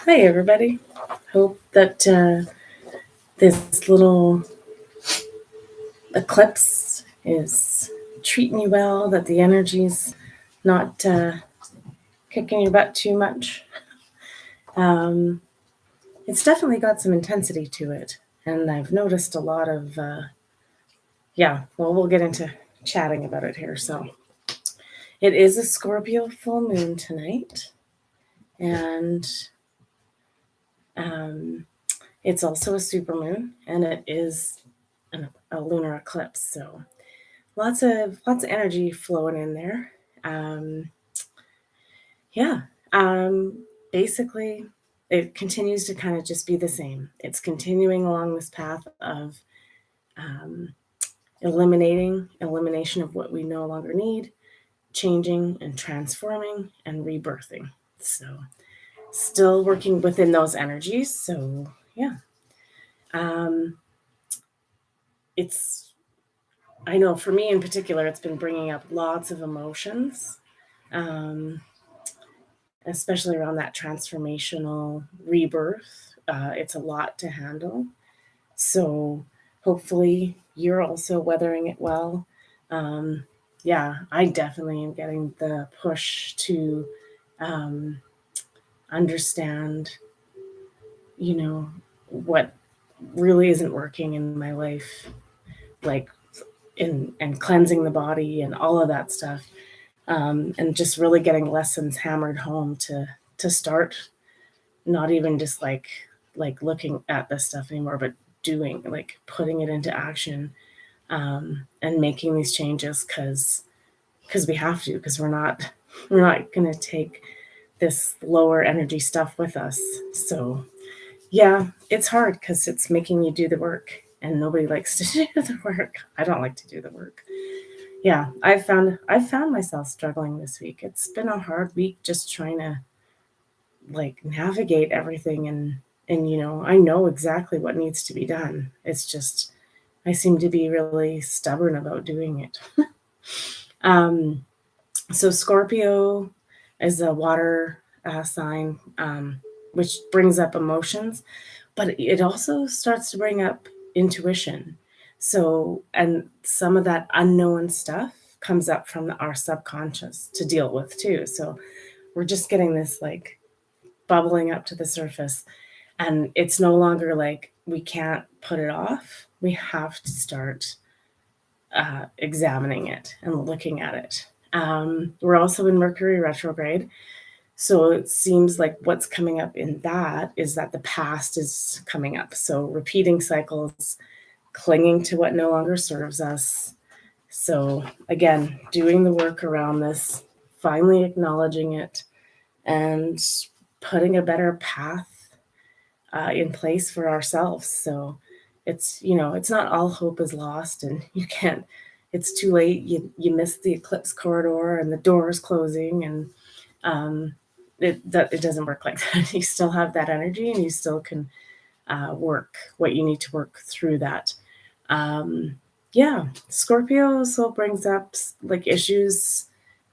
Hi, everybody. Hope that this little eclipse is treating you well, that the energy's not kicking your butt too much. Um, it's definitely got some intensity to it. And I've noticed a lot of, we'll get into chatting about it here. So it is a Scorpio full moon tonight. And um, it's also a supermoon, and it is a lunar eclipse. So lots of energy flowing in there. Um, yeah. Basically, it continues to kind of just be the same. It's continuing along this path of um, elimination of what we no longer need, changing and transforming and rebirthing. So, still working within those energies. So, yeah. Um, it's I know for me in particular, it's been bringing up lots of emotions. Um, Especially around that transformational rebirth. It's a lot to handle. So hopefully you're also weathering it well. Um, yeah, I definitely am getting the push to um, understand, what really isn't working in my life, like in and cleansing the body and all of that stuff. And just really getting lessons hammered home to start not even just like looking at this stuff anymore, but doing, like, putting it into action, and making these changes because we have to, because we're not going to take this lower energy stuff with us. So yeah, it's hard because it's making you do the work, and nobody likes to do the work. I don't like to do the work. Yeah, I've found myself struggling this week. It's been a hard week just trying to, like, navigate everything, and I know exactly what needs to be done. It's just I seem to be really stubborn about doing it. um so Scorpio is a water sign, which brings up emotions, but it also starts to bring up intuition. So, and some of that unknown stuff comes up from our subconscious to deal with too. So we're just getting this, like, bubbling up to the surface, and it's no longer like we can't put it off. We have to start examining it and looking at it. We're also in Mercury retrograde, so it seems like what's coming up in that is that the past is coming up. So repeating cycles, clinging to what no longer serves us. So again, doing the work around this, finally acknowledging it, and putting a better path in place for ourselves. So it's not all hope is lost, and you can't. It's too late. You missed the eclipse corridor, and the door is closing, and it doesn't work like that. You still have that energy, and you still can work what you need to work through that. Um, yeah, Scorpio also brings up like issues.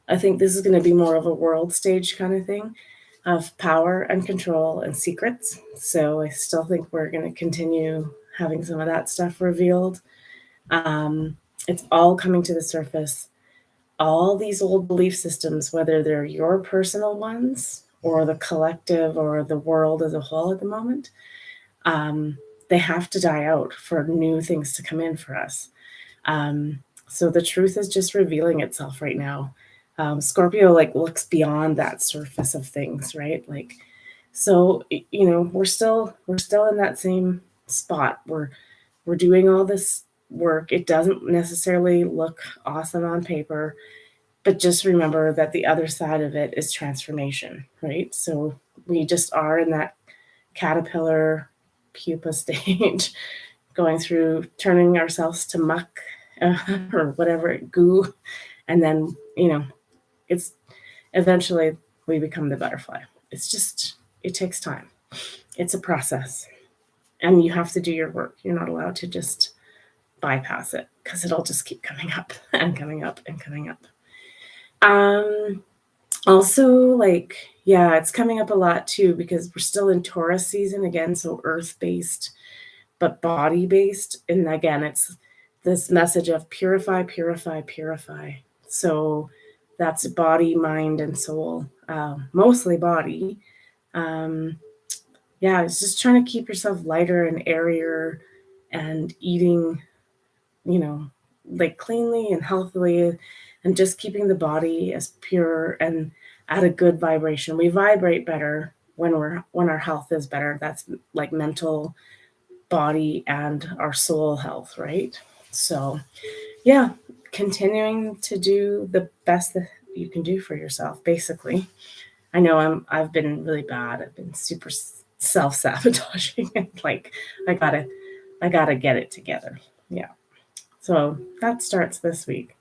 I think this is going to be more of a world stage kind of thing, of power and control and secrets. So I still think we're going to continue having some of that stuff revealed. Um, it's all coming to the surface. All these old belief systems, whether they're your personal ones or the collective or the world as a whole at the moment, um, they have to die out for new things to come in for us. Um, so the truth is just revealing itself right now. Scorpio, like, looks beyond that surface of things, right? Like, so we're still in that same spot. We're doing all this work. It doesn't necessarily look awesome on paper, but just remember that the other side of it is transformation, right? So we just are in that caterpillar pupa stage, going through turning ourselves to muck, uh, or whatever, goo, and then it's eventually we become the butterfly. It takes time. It's a process, and you have to do your work. You're not allowed to just bypass it, because it'll just keep coming up and coming up and coming up. Um, Also, like, Yeah, it's coming up a lot too because we're still in Taurus season again, so earth-based, but body-based. And again, it's this message of purify, purify, purify. So that's body, mind, and soul, mostly body. Um, yeah, it's just trying to keep yourself lighter and airier and eating, you know, like cleanly and healthily, and just keeping the body as pure and at a good vibration. We vibrate better when our health is better. That's like mental, body, and our soul health, right? So, yeah, continuing to do the best that you can do for yourself, basically. I know I've been really bad. I've been super self-sabotaging and like I got to I got to get it together. Yeah. So that starts this week.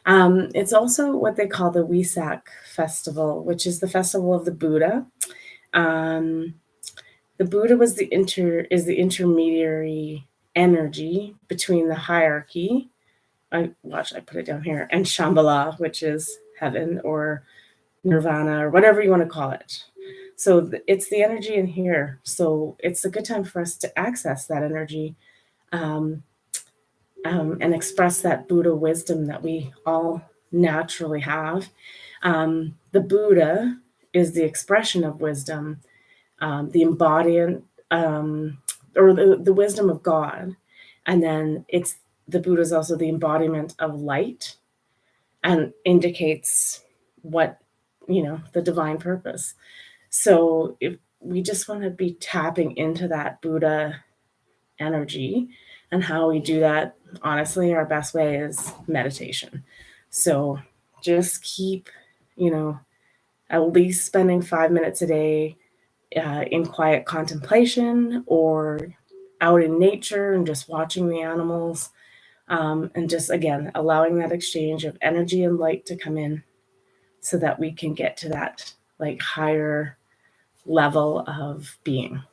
It's also what they call the Wesak festival, which is the festival of the Buddha. Um, the Buddha is the intermediary energy between the hierarchy. I put it down here, and Shambhala, which is heaven or nirvana or whatever you want to call it. So it's the energy in here. So it's a good time for us to access that energy, um, and express that Buddha wisdom that we all naturally have. The Buddha is the expression of wisdom, the embodiment, or the wisdom of God. And then the Buddha is also the embodiment of light and indicates what, the divine purpose. So if we just want to be tapping into that Buddha energy, and how we do that, honestly, our best way is meditation. So just keep, at least spending 5 minutes a day in quiet contemplation or out in nature and just watching the animals, and just again allowing that exchange of energy and light to come in so that we can get to that like higher level of being.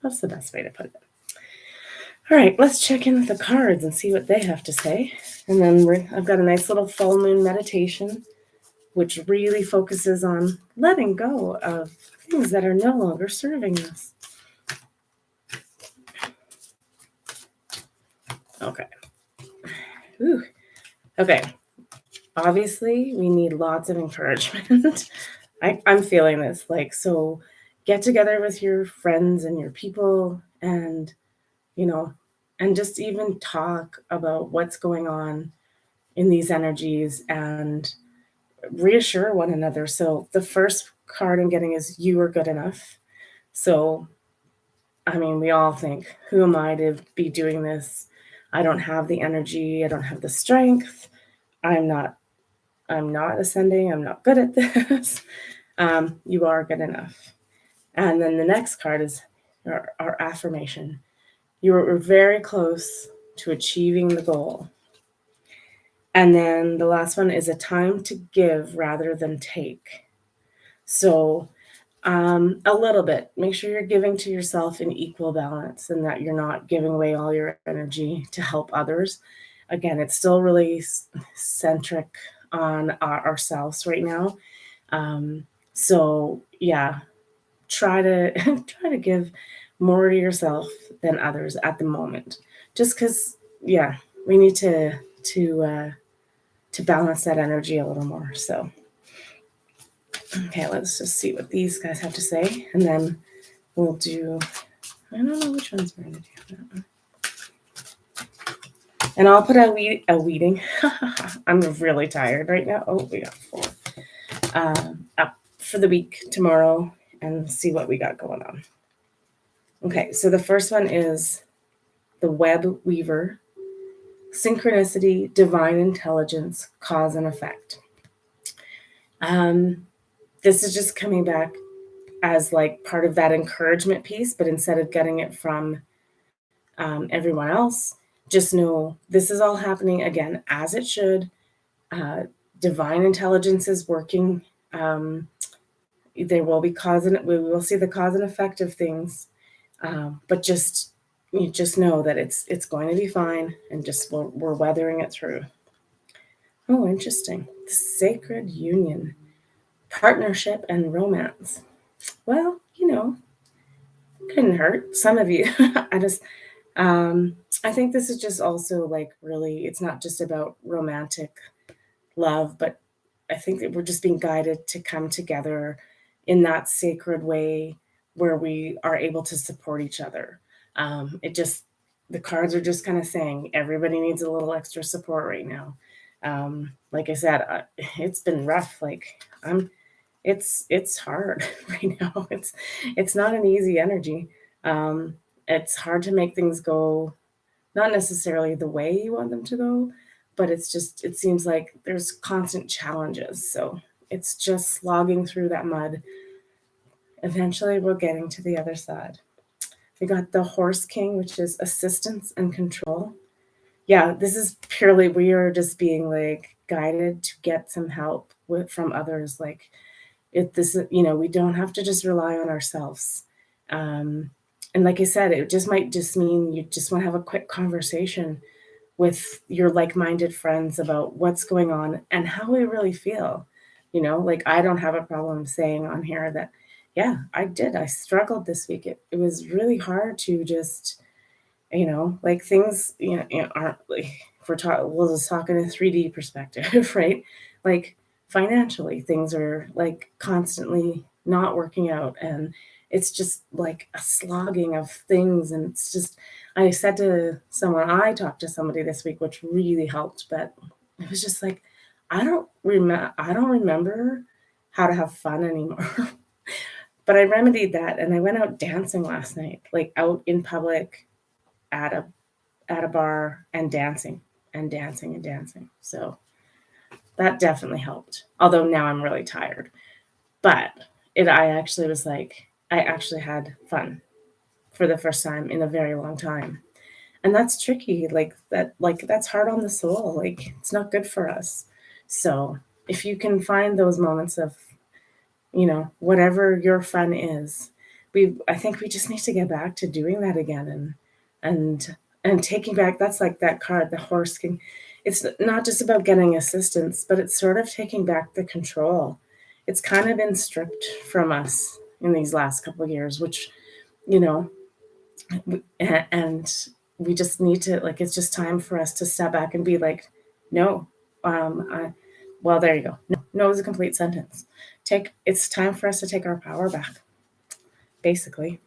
That's the best way to put it. All right, let's check in with the cards and see what they have to say. And then I've got a nice little full moon meditation, which really focuses on letting go of things that are no longer serving us. Okay. Ooh. Okay. Obviously, we need lots of encouragement. I'm feeling this. So get together with your friends and your people and, and just even talk about what's going on in these energies and reassure one another. So the first card I'm getting is you are good enough. So, I mean, we all think, who am I to be doing this? I don't have the energy. I don't have the strength. I'm not ascending. I'm not good at this. You are good enough. And then the next card is our affirmation. You are very close to achieving the goal. And then the last one is a time to give rather than take. So a little bit, make sure you're giving to yourself in equal balance and that you're not giving away all your energy to help others. Again, it's still really centric on ourselves right now. So yeah, try to try to give more to yourself than others at the moment. Just because, yeah, we need to balance that energy a little more. So, okay, let's just see what these guys have to say, and then we'll do. I don't know which ones we're going to do. And I'll put a weeding. I'm really tired right now. Oh, we got 4 up for the week tomorrow, and see what we got going on. Okay, so the first one is the web weaver, synchronicity, divine intelligence, cause and effect. This is just coming back as like part of that encouragement piece, but instead of getting it from everyone else, just know this is all happening again as it should. Divine intelligence is working. There will be we will see the cause and effect of things, but you just know that it's going to be fine, and just we're weathering it through. Oh, interesting. The sacred union. Partnership and romance. Well, couldn't hurt. Some of you, I just, um, I think this is just also like really, it's not just about romantic love, but I think that we're just being guided to come together in that sacred way where we are able to support each other. It just, the cards are just kind of saying everybody needs a little extra support right now. Like I said, it's been rough. Like it's hard right now. It's not an easy energy. It's hard to make things go not necessarily the way you want them to go, but it's just it seems like there's constant challenges. So it's just slogging through that mud. Eventually we're getting to the other side. We got the Horse King, which is assistance and control. Yeah, this is purely we are just being like guided to get some help from others. Like it this we don't have to just rely on ourselves. Um, and like I said, it just might just mean you just want to have a quick conversation with your like-minded friends about what's going on and how we really feel. Like I don't have a problem saying on here that, yeah, I did. I struggled this week. It was really hard to just, like things, aren't like, if we'll just talk in a 3D perspective, right? Like financially, things are like constantly not working out. And it's just like a slogging of things. And it's just, I talked to somebody this week, which really helped, but it was just like, I don't remember how to have fun anymore. But I remedied that and I went out dancing last night, like out in public at a bar and dancing and dancing and dancing. So that definitely helped. Although now I'm really tired. But I actually had fun for the first time in a very long time. And that's tricky. Like that's hard on the soul. Like it's not good for us. So if you can find those moments of, whatever your fun is, I think we just need to get back to doing that again and and taking back that's like that card, the Horse King. It's not just about getting assistance, but it's sort of taking back the control. It's kind of been stripped from us in these last couple of years, which, you know, and we just need to like it's just time for us to step back and be like, no, well, there you go. No, no is a complete sentence. It's time for us to take our power back, basically.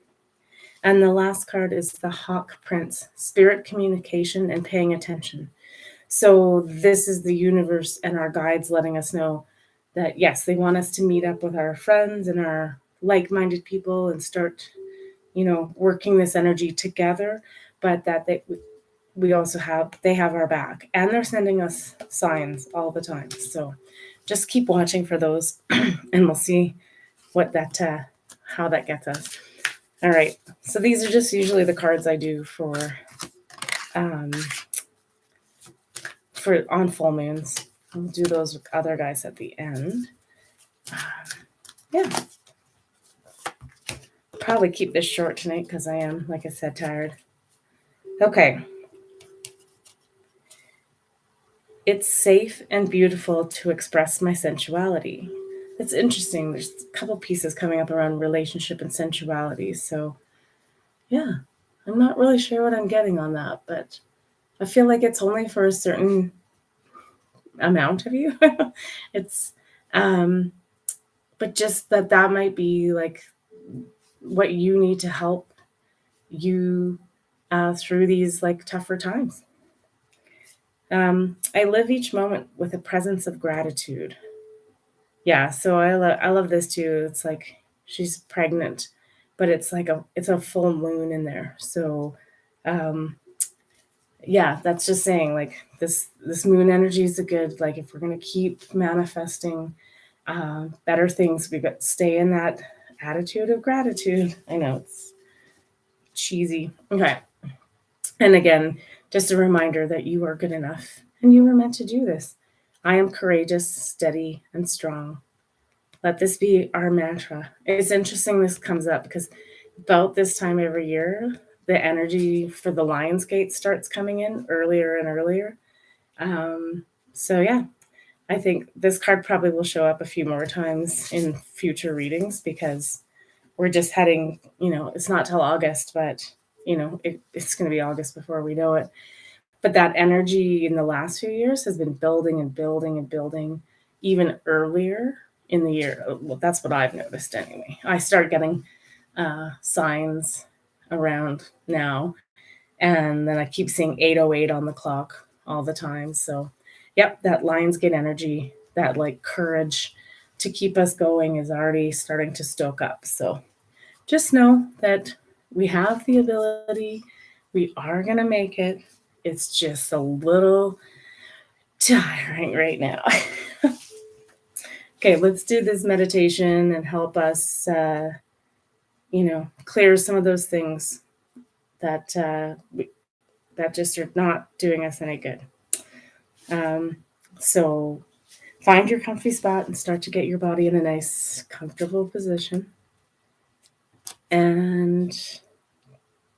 And the last card is the Hawk Prince, spirit communication and paying attention. So this is the universe and our guides letting us know that yes, they want us to meet up with our friends and our like-minded people and start, working this energy together, but that we also they have our back and they're sending us signs all the time. So just keep watching for those and we'll see what that how that gets us. All right, so these are just usually the cards I do um, for on full moons. I'll do those with other guys at the end. Yeah, probably keep this short tonight because I am, like I said, tired. Okay. It's safe and beautiful to express my sensuality. It's interesting. There's a couple pieces coming up around relationship and sensuality. So, yeah, I'm not really sure what I'm getting on that, but I feel like it's only for a certain amount of you. It's, um, but just that might be like what you need to help you through these like tougher times. I live each moment with a presence of gratitude. Yeah, so I love this too. It's like she's pregnant, but it's a full moon in there. So um yeah, that's just saying like this moon energy is a good like if we're gonna keep manifesting better things, we got to stay in that attitude of gratitude. I know it's cheesy. Okay. And again, just a reminder that you are good enough and you were meant to do this. I am courageous, steady, and strong. Let this be our mantra. It's interesting this comes up because about this time every year, the energy for the Lionsgate starts coming in earlier and earlier. So yeah, I think this card probably will show up a few more times in future readings because we're just heading, it's not till August, but it's going to be August before we know it. But that energy in the last few years has been building and building and building even earlier in the year. Well, that's what I've noticed anyway. I start getting signs around now, and then I keep seeing 808 on the clock all the time. So, yep, that Lionsgate energy, that like courage to keep us going is already starting to stoke up. So, just know that we have the ability, we are going to make it. It's just a little tiring right now. Okay, let's do this meditation and help us, clear some of those things that that just are not doing us any good. So find your comfy spot and start to get your body in a nice, comfortable position. And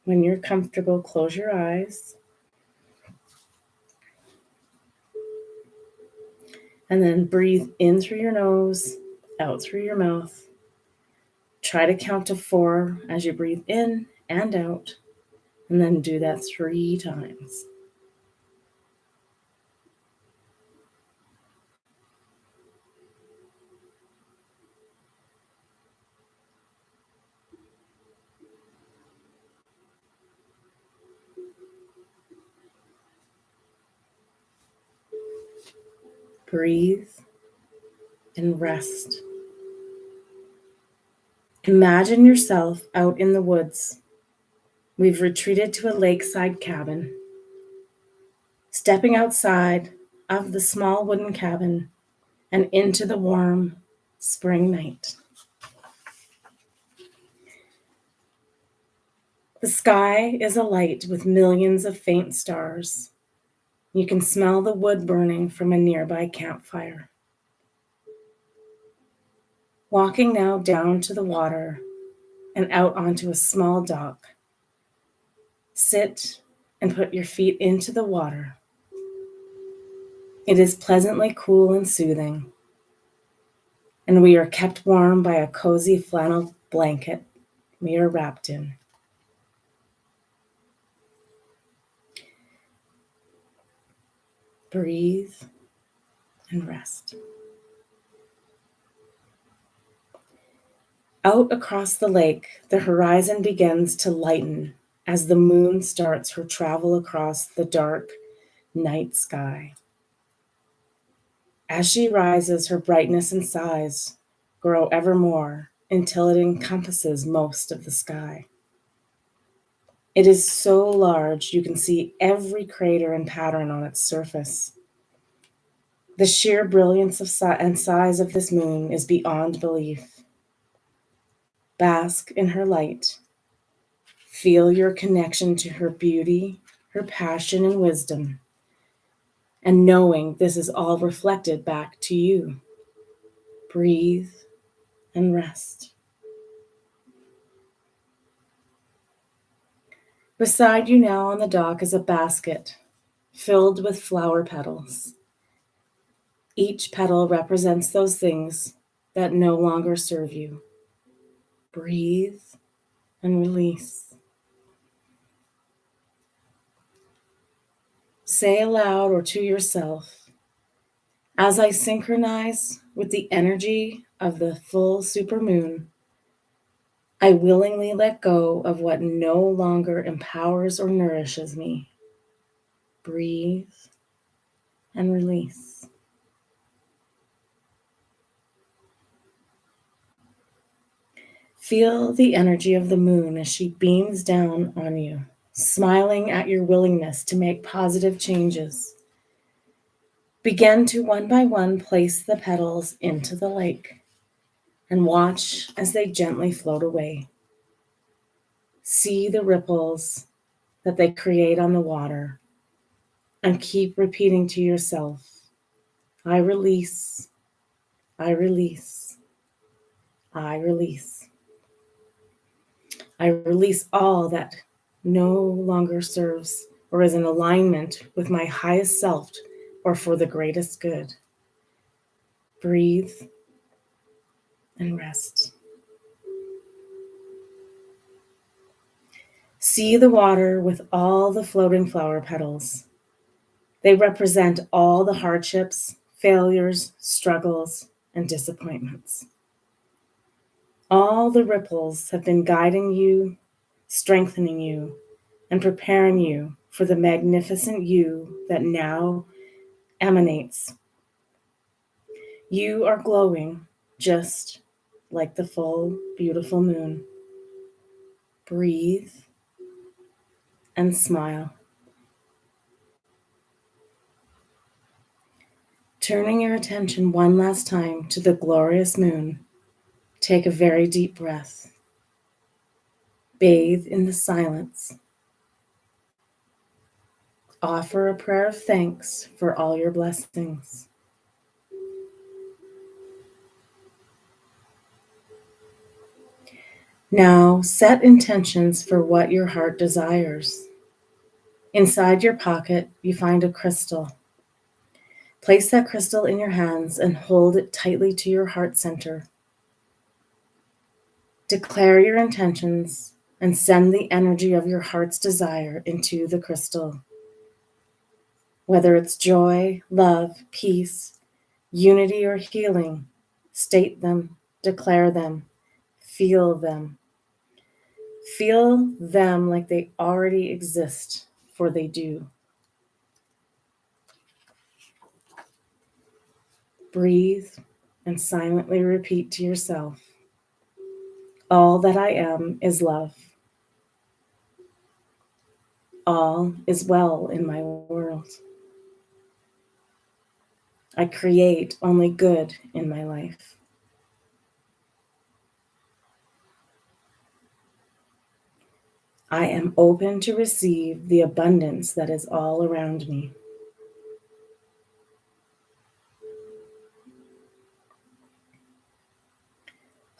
when you're comfortable, close your eyes. And then breathe in through your nose, out through your mouth. Try to count to 4 as you breathe in and out, and then do that 3 times. Breathe and rest. Imagine yourself out in the woods. We've retreated to a lakeside cabin. Stepping outside of the small wooden cabin and into the warm spring night. The sky is alight with millions of faint stars. You can smell the wood burning from a nearby campfire. Walking now down to the water and out onto a small dock. Sit and put your feet into the water. It is pleasantly cool and soothing, and we are kept warm by a cozy flannel blanket we are wrapped in. Breathe and rest. Out across the lake, the horizon begins to lighten as the moon starts her travel across the dark night sky. As she rises, her brightness and size grow ever more until it encompasses most of the sky. It is so large you can see every crater and pattern on its surface. The sheer brilliance and size of this moon is beyond belief. Bask in her light. Feel your connection to her beauty, her passion and wisdom, and knowing this is all reflected back to you. Breathe and rest. Beside you now on the dock is a basket filled with flower petals. Each petal represents those things that no longer serve you. Breathe and release. Say aloud or to yourself, as I synchronize with the energy of the full supermoon, I willingly let go of what no longer empowers or nourishes me. Breathe and release. Feel the energy of the moon as she beams down on you, smiling at your willingness to make positive changes. Begin to one by one place the petals into the lake and watch as they gently float away. See the ripples that they create on the water and keep repeating to yourself, I release, I release, I release. I release all that no longer serves or is in alignment with my highest self or for the greatest good. Breathe and rest. See the water with all the floating flower petals. They represent all the hardships, failures, struggles, and disappointments. All the ripples have been guiding you, strengthening you, and preparing you for the magnificent you that now emanates. You are glowing just like the full, beautiful moon. Breathe and smile. Turning your attention one last time to the glorious moon, take a very deep breath. Bathe in the silence. Offer a prayer of thanks for all your blessings. Now set intentions for what your heart desires. Inside your pocket, you find a crystal. Place that crystal in your hands and hold it tightly to your heart center. Declare your intentions and send the energy of your heart's desire into the crystal. Whether it's joy, love, peace, unity, or healing, state them, declare them, feel them. Feel them like they already exist, for they do. Breathe and silently repeat to yourself, all that I am is love. All is well in my world. I create only good in my life. I am open to receive the abundance that is all around me.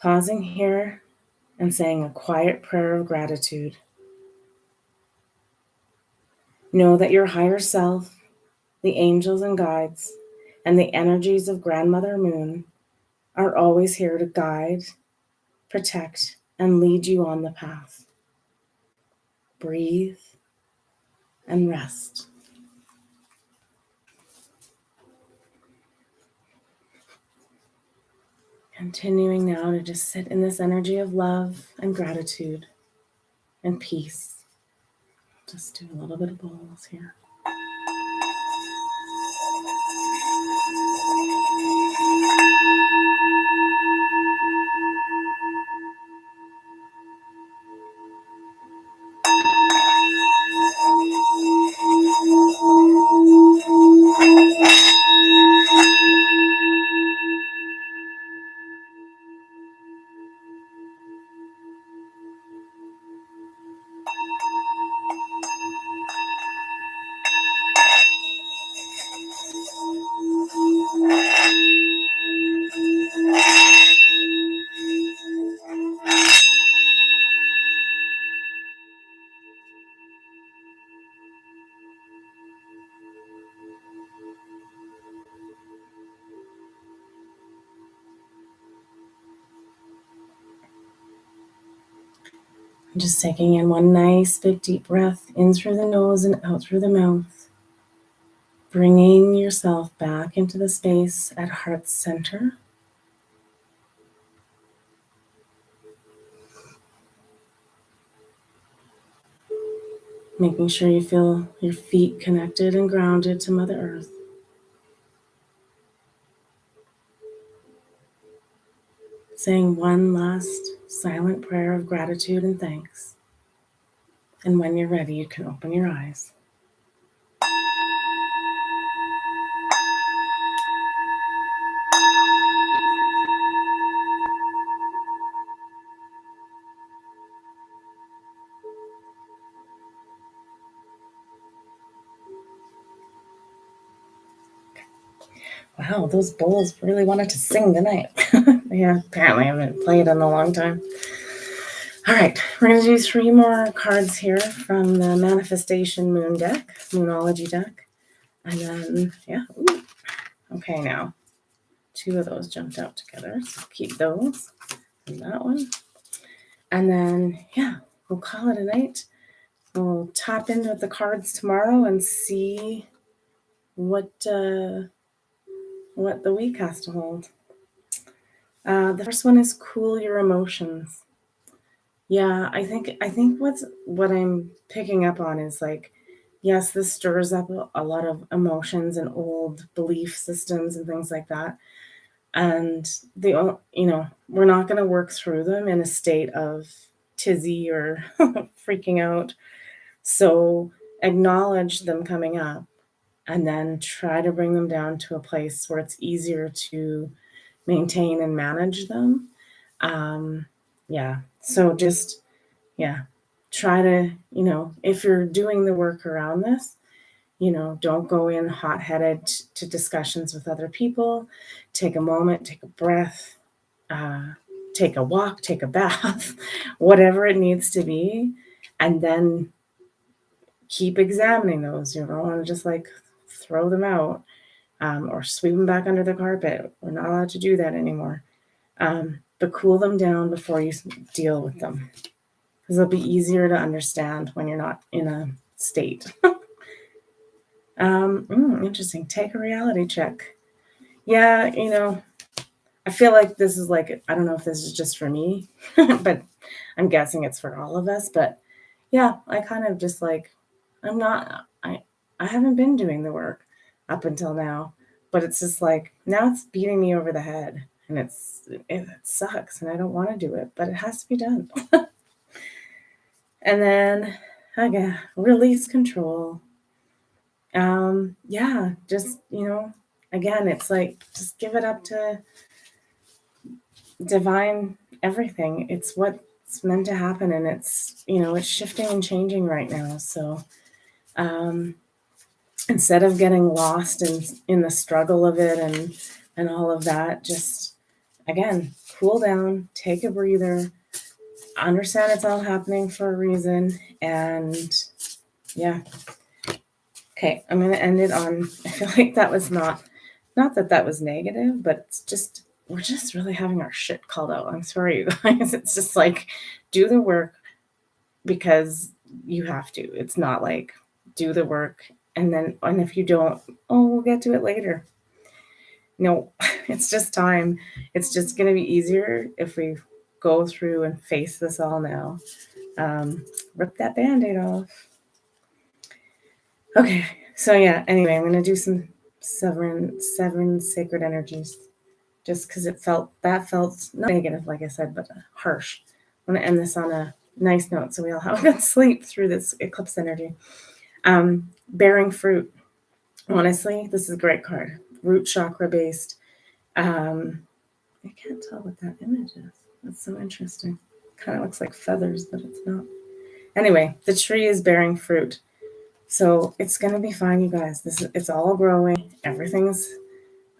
Pausing here and saying a quiet prayer of gratitude. Know that your higher self, the angels and guides, and the energies of Grandmother Moon are always here to guide, protect, and lead you on the path. Breathe and rest. Continuing now to just sit in this energy of love and gratitude and peace. Just do a little bit of bowls here. Just taking in one nice big deep breath in through the nose and out through the mouth. Bringing yourself back into the space at heart center. Making sure you feel your feet connected and grounded to Mother Earth. Saying one last silent prayer of gratitude and thanks. And when you're ready, you can open your eyes. Wow, those bowls really wanted to sing tonight. Yeah, apparently I haven't played in a long time. All right, we're going to do 3 more cards here from the Manifestation Moon deck, Moonology deck. And then, yeah, okay now. 2 of those jumped out together. So I'll keep those and that one. And then, yeah, we'll call it a night. We'll tap in with the cards tomorrow and see what the week has to hold. The first one is cool your emotions. Yeah, I think what I'm picking up on is like, yes, this stirs up a lot of emotions and old belief systems and things like that. And we're not going to work through them in a state of tizzy or freaking out. So acknowledge them coming up and then try to bring them down to a place where it's easier to maintain and manage them. Yeah. So just, yeah, try to, if you're doing the work around this, don't go in hot headed to discussions with other people. Take a moment, take a breath, take a walk, take a bath, whatever it needs to be. And then keep examining those. You don't want to just like throw them out or sweep them back under the carpet. We're not allowed to do that anymore. But cool them down before you deal with them, because it'll be easier to understand when you're not in a state. Interesting. Take a reality check. Yeah, I feel like this is like, I don't know if this is just for me, but I'm guessing it's for all of us. But yeah, I kind of just like, I haven't been doing the work up until now, but it's just like, now it's beating me over the head and it sucks and I don't want to do it, but it has to be done. And then, again, release control. Yeah, just, again, it's like, just give it up to divine everything. It's what's meant to happen. And it's, it's shifting and changing right now. So, instead of getting lost in the struggle of it and all of that, just, again, cool down, take a breather, understand it's all happening for a reason. And yeah. Okay, I'm going to end it on, I feel like that was not that was negative, but it's just, we're just really having our shit called out. I'm sorry, you guys. It's just like, do the work because you have to. It's not like, do the work and if you don't, we'll get to it later. No, it's just time. It's just going to be easier if we go through and face this all now. Rip that Band-Aid off. Okay, so yeah, anyway, I'm going to do some seven sacred energies just because that felt not negative, like I said, but harsh. I want to end this on a nice note so we all have a good sleep through this eclipse energy. Bearing fruit. Honestly, this is a great card. Root chakra based. I can't tell what that image is. That's so interesting. Kind of looks like feathers, but it's not. Anyway, the tree is bearing fruit. So it's going to be fine, you guys. It's all growing.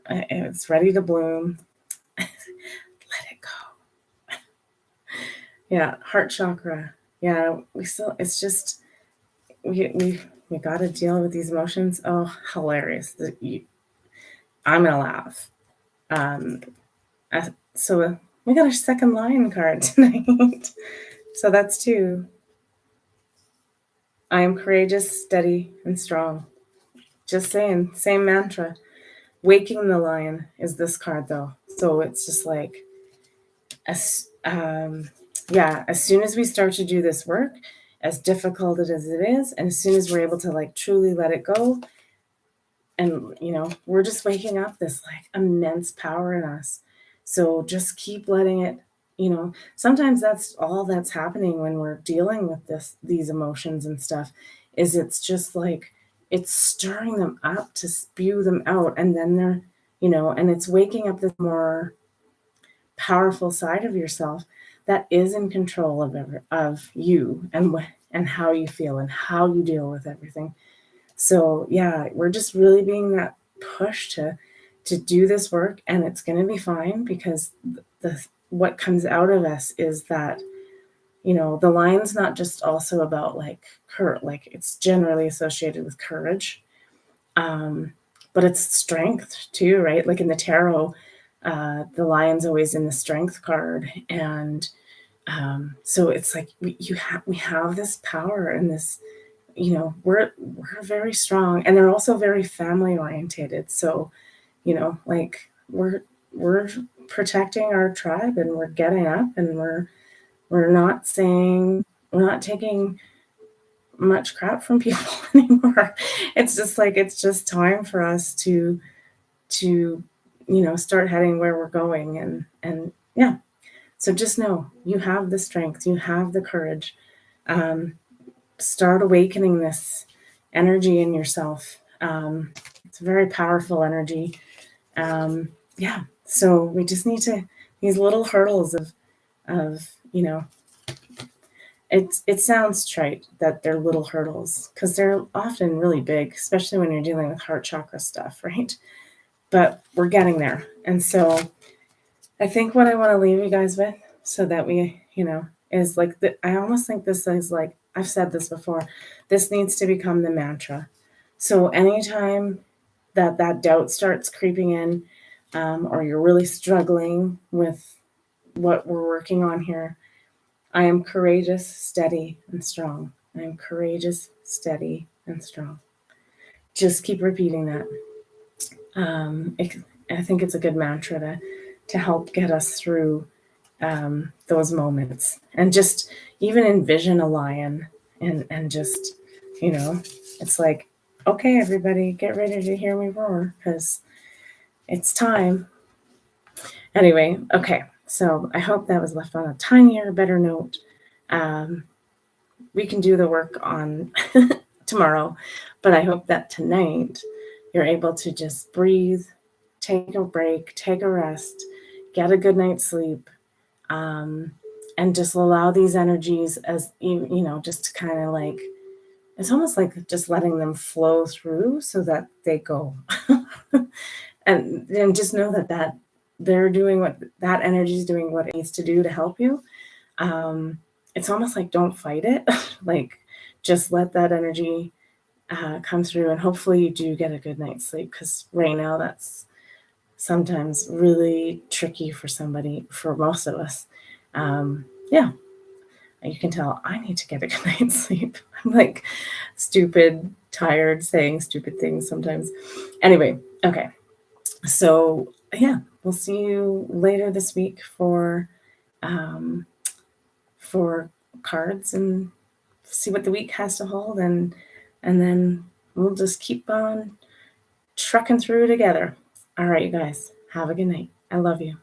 It's ready to bloom. Let it go. Yeah, heart chakra. Yeah, it's just, we got to deal with these emotions. Oh, hilarious. I'm going to laugh. So we got our second lion card tonight. So that's 2. I am courageous, steady, and strong. Just saying, same mantra. Waking the lion is this card though. So it's just like, as soon as we start to do this work, as difficult as it is, and as soon as we're able to like truly let it go, and we're just waking up this like immense power in us. So just keep letting it, sometimes that's all that's happening when we're dealing with these emotions and stuff, is it's just like, it's stirring them up to spew them out. And then they're, and it's waking up this more powerful side of yourself that is in control of you and how you feel and how you deal with everything. So yeah, we're just really being that push to do this work, and it's going to be fine, because what comes out of us is that, the lion's not just also about like it's generally associated with courage, but it's strength too, right? Like in the tarot, The lion's always in the strength card, and so it's like we have this power and this, we're very strong, and they're also very family orientated. So, like we're protecting our tribe, and we're getting up, and we're not taking much crap from people anymore. It's just like it's just time for us to start heading where we're going, and yeah. So just know you have the strength, you have the courage. Um, Start awakening this energy in yourself. It's a very powerful energy. Yeah. So we just need to these little hurdles of it sounds trite that they're little hurdles because they're often really big, especially when you're dealing with heart chakra stuff, right? But we're getting there. And so I think what I want to leave you guys with, so that we, is like, I almost think this is like, I've said this before, this needs to become the mantra. So anytime that doubt starts creeping in, or you're really struggling with what we're working on here, I am courageous, steady, and strong. I am courageous, steady, and strong. Just keep repeating that. I think it's a good mantra to help get us through those moments, and just even envision a lion, and just, it's like, okay, everybody, get ready to hear me roar because it's time. Anyway, okay. So I hope that was left on a tinier, better note. Um, we can do the work on tomorrow, but I hope that tonight you're able to just breathe, take a break, take a rest, get a good night's sleep, and just allow these energies, as just kind of like, it's almost like just letting them flow through so that they go. and then just know that they're doing what that energy is doing, what it needs to do to help you. It's almost like don't fight it. Like just let that energy come through, and hopefully you do get a good night's sleep, because right now that's sometimes really tricky for most of us. Yeah, you can tell I need to get a good night's sleep. I'm like stupid, tired, saying stupid things sometimes. Anyway, okay. So yeah, we'll see you later this week um, for cards, and see what the week has to hold, and then we'll just keep on trucking through together. All right, you guys, have a good night. I love you.